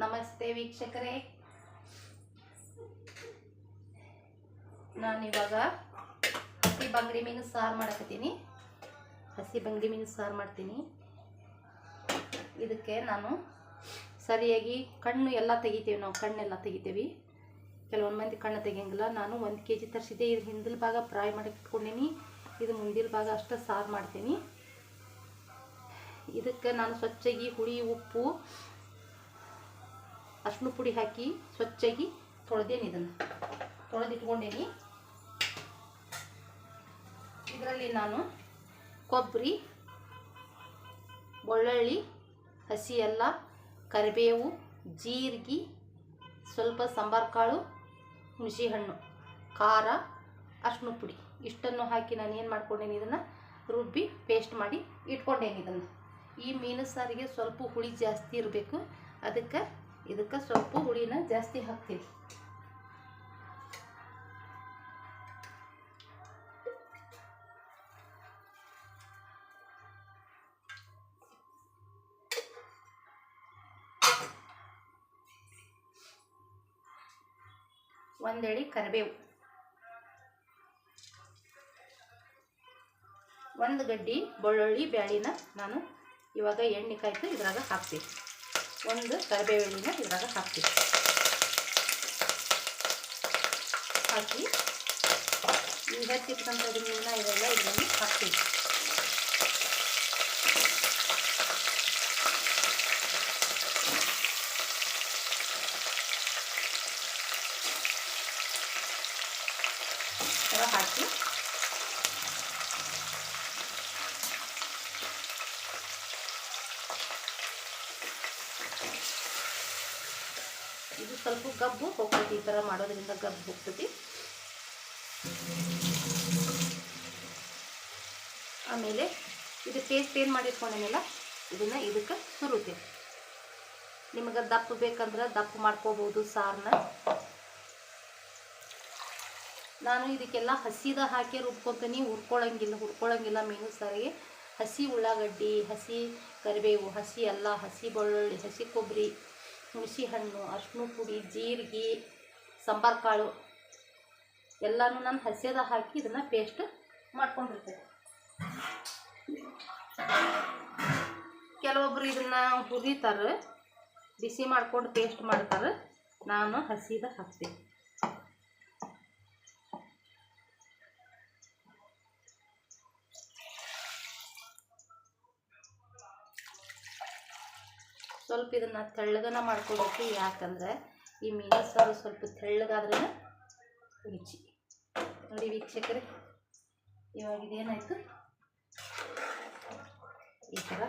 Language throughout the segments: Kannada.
ನಮಸ್ತೆ ವೀಕ್ಷಕರೇ, ನಾನಿವಾಗ ಹಸಿ ಬಂಗಡಿ ಮೀನು ಸಾರು ಮಾಡಕತ್ತೀನಿ. ಹಸಿ ಬಂಗಡಿ ಮೀನು ಸಾರು ಮಾಡ್ತೀನಿ. ಇದಕ್ಕೆ ನಾನು ಸರಿಯಾಗಿ ಕಣ್ಣು ಎಲ್ಲ ತೆಗಿತೀವಿ, ನಾವು ಕಣ್ಣೆಲ್ಲ ತೆಗಿತೀವಿ. ಕೆಲವೊಂದು ಮಂದಿ ಕಣ್ಣು ತೆಗಿಯಂಗಿಲ್ಲ. ನಾನು 1 kg ತರಿಸಿದ್ದೆ. ಇದು ಹಿಂದಿನ ಭಾಗ ಫ್ರೈ ಮಾಡಕ್ಕೆ ಇಟ್ಕೊಂಡೀನಿ, ಇದು ಮುಂದಿನ ಭಾಗ ಅಷ್ಟೇ ಸಾರು ಮಾಡ್ತೀನಿ. ಇದಕ್ಕೆ ನಾನು ಸ್ವಚ್ಛಾಗಿ ಹುಳಿ, ಉಪ್ಪು, ಅರಿಶಿನ ಪುಡಿ ಹಾಕಿ ಸ್ವಚ್ಛಾಗಿ ತೊಳೆದೇನಿ. ಇದನ್ನು ತೊಳೆದಿಟ್ಕೊಂಡೇನಿ. ಇದರಲ್ಲಿ ನಾನು ಕೊಬ್ಬರಿ, ಬೆಳ್ಳುಳ್ಳಿ, ಹಸಿ ಎಲ್ಲ, ಕರಿಬೇವು, ಜೀರಿಗೆ, ಸ್ವಲ್ಪ ಸಾಂಬಾರು ಕಾಳು, ಹುಣಸೆ ಹಣ್ಣು, ಖಾರ, ಅರಿಶಿನ ಪುಡಿ ಇಷ್ಟನ್ನು ಹಾಕಿ ನಾನು ಏನು ಮಾಡ್ಕೊಂಡೇನಿ, ಇದನ್ನು ರುಬ್ಬಿ ಪೇಸ್ಟ್ ಮಾಡಿ ಇಟ್ಕೊಂಡೇನಿ. ಇದನ್ನು ಈ ಮೀನು ಸಾರಿಗೆ ಸ್ವಲ್ಪ ಹುಳಿ ಜಾಸ್ತಿ ಇರಬೇಕು. ಇದಕ್ಕೆ ಸ್ವಲ್ಪ ಹುಳಿನ ಜಾಸ್ತಿ ಹಾಕ್ತೀವಿ. ಒಂದೆಳೆ ಕರಿಬೇವು, ಒಂದು ಗಡ್ಡಿ ಬೆಳ್ಳುಳ್ಳಿ ಬ್ಯಾಳಿನ ನಾನು ಇವಾಗ ಎಣ್ಣೆ ಕಾಯ್ತು ಇದ್ರಾಗ ಹಾಕ್ತೀವಿ. ಒಂದು ಕರಿಬೇವು ಎಣ್ಣೆನ ಇದ್ರಾಗ ಹಾಕ್ತೀವಿ. ಹಾಕಿ ಈ ಹೆಚ್ಚಿಟ್ಕೊಂಥದ್ದು ಮೀನ ಇದೆಲ್ಲ ಇದರಲ್ಲಿ ಹಾಕ್ತೀವಿ. ಹಾಕಿ ಇದು ಸ್ವಲ್ಪ ಗಬ್ಬು ಹೋಗ್ತೈತಿ. ಈ ಥರ ಮಾಡೋದ್ರಿಂದ ಗಬ್ಬು ಹೋಗ್ತೈತಿ. ಆಮೇಲೆ ಇದು ಪೇಸ್ಟ್ ಏನು ಮಾಡಿಟ್ಕೊಂಡೇನಿಲ್ಲ ಇದನ್ನು ಇದಕ್ಕೆ ಸುರುತ್ತೀವಿ. ನಿಮಗೆ ದಪ್ಪ ಬೇಕಂದ್ರೆ ದಪ್ಪ ಮಾಡ್ಕೋಬೋದು ಸಾರನ್ನ. ನಾನು ಇದಕ್ಕೆಲ್ಲ ಹಸಿದ ಹಾಕಿ ರುಬ್ಕೊತೀನಿ. ಹುರ್ಕೊಳ್ಳಂಗಿಲ್ಲ ಮೀನು ಸಾರಿಗೆ. ಹಸಿ ಉಳ್ಳಾಗಡ್ಡಿ, ಹಸಿ ಕರಿಬೇವು, ಹಸಿ ಅಲ್ಲ, ಹಸಿ ಬೆಳ್ಳುಳ್ಳಿ, ಹಸಿ ಕೊಬ್ಬರಿ, ಹುಣಸೆ ಹಣ್ಣು, ಅರಿಶಿನ ಪುಡಿ, ಜೀರಿಗೆ, ಸಾಂಬಾರು ಕಾಳು ಎಲ್ಲನೂ ನಾನು ಹಸಿದ ಹಾಕಿ ಇದನ್ನು ಪೇಸ್ಟ್ ಮಾಡ್ಕೊಂಡಿರ್ತೇನೆ. ಕೆಲವೊಬ್ಬರು ಇದನ್ನು ಹುರಿತಾರೆ, ಬಿಸಿ ಮಾಡ್ಕೊಂಡು ಪೇಸ್ಟ್ ಮಾಡ್ತಾರೆ. ನಾನು ಹಸಿದ ಹಾಕ್ತೀನಿ. ಸ್ವಲ್ಪ ಇದನ್ನು ತೆಳ್ಳಗನ ಮಾಡ್ಕೊಬೇಕು. ಯಾಕಂದರೆ ಈ ಮೀನು ಸಾರು ಸ್ವಲ್ಪ ತೆಳ್ಳಗಾದ್ರೂ ರುಚಿ. ನೋಡಿ ವೀಕ್ಷಕರೇ, ಇವಾಗ ಇದೇನಾಯಿತು, ಈ ಥರ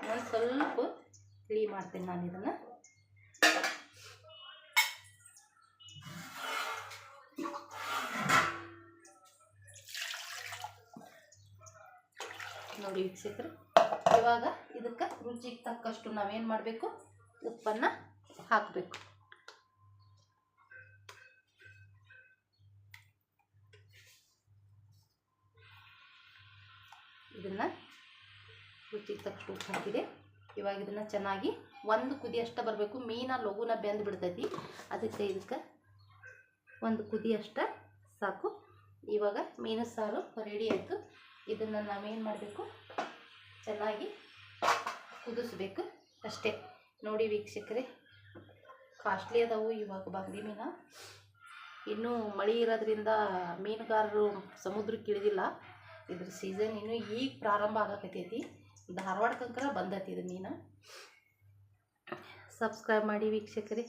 ನಾನು ಸ್ವಲ್ಪ ತಿಳಿ ಮಾಡ್ತೀನಿ. ನಾನು ಇದನ್ನು ನೋಡಿ ವೀಕ್ಷಕರು, ಇವಾಗ ಇದಕ್ಕೆ ರುಚಿಗೆ ತಕ್ಕಷ್ಟು ನಾವೇನು ಮಾಡಬೇಕು, ಉಪ್ಪನ್ನು ಹಾಕಬೇಕು. ಇದನ್ನು ರುಚಿಗೆ ತಕ್ಕಷ್ಟು ಉಪ್ಪು ಹಾಕಿದೆ. ಇವಾಗ ಇದನ್ನು ಚೆನ್ನಾಗಿ ಒಂದು ಕುದಿ ಅಷ್ಟೇ ಬರಬೇಕು. ಮೀನ ಲಘುನ ಬೆಂದು ಬಿಡ್ತೈತಿ. ಅದಕ್ಕೆ ಇದಕ್ಕೆ ಒಂದು ಕುದಿ ಅಷ್ಟೇ ಸಾಕು. ಇವಾಗ ಮೀನು ಸಾರು ರೆಡಿ ಆಯಿತು. ಇದನ್ನು ನಾವೇನು ಮಾಡಬೇಕು, ಚೆನ್ನಾಗಿ ಕುದಿಸ್ಬೇಕು ಅಷ್ಟೇ. ನೋಡಿ ವೀಕ್ಷಕರೇ, ಕಾಸ್ಟ್ಲಿ ಅದಾವು ಇವಾಗ ಬಂಗಡಿ ಮೀನು. ಇನ್ನೂ ಮಳೆ ಇರೋದ್ರಿಂದ ಮೀನುಗಾರರು ಸಮುದ್ರಕ್ಕೆ ಇಳಿದಿಲ್ಲ. ಇದ್ರ ಸೀಸನ್ ಇನ್ನೂ ಈಗ ಪ್ರಾರಂಭ ಆಗಕತ್ತೈತಿ. ಧಾರವಾಡಕ್ಕಂಕರ ಬಂದೈತಿ ಇದು ಮೀನು. ಸಬ್ಸ್ಕ್ರೈಬ್ ಮಾಡಿ ವೀಕ್ಷಕರೇ.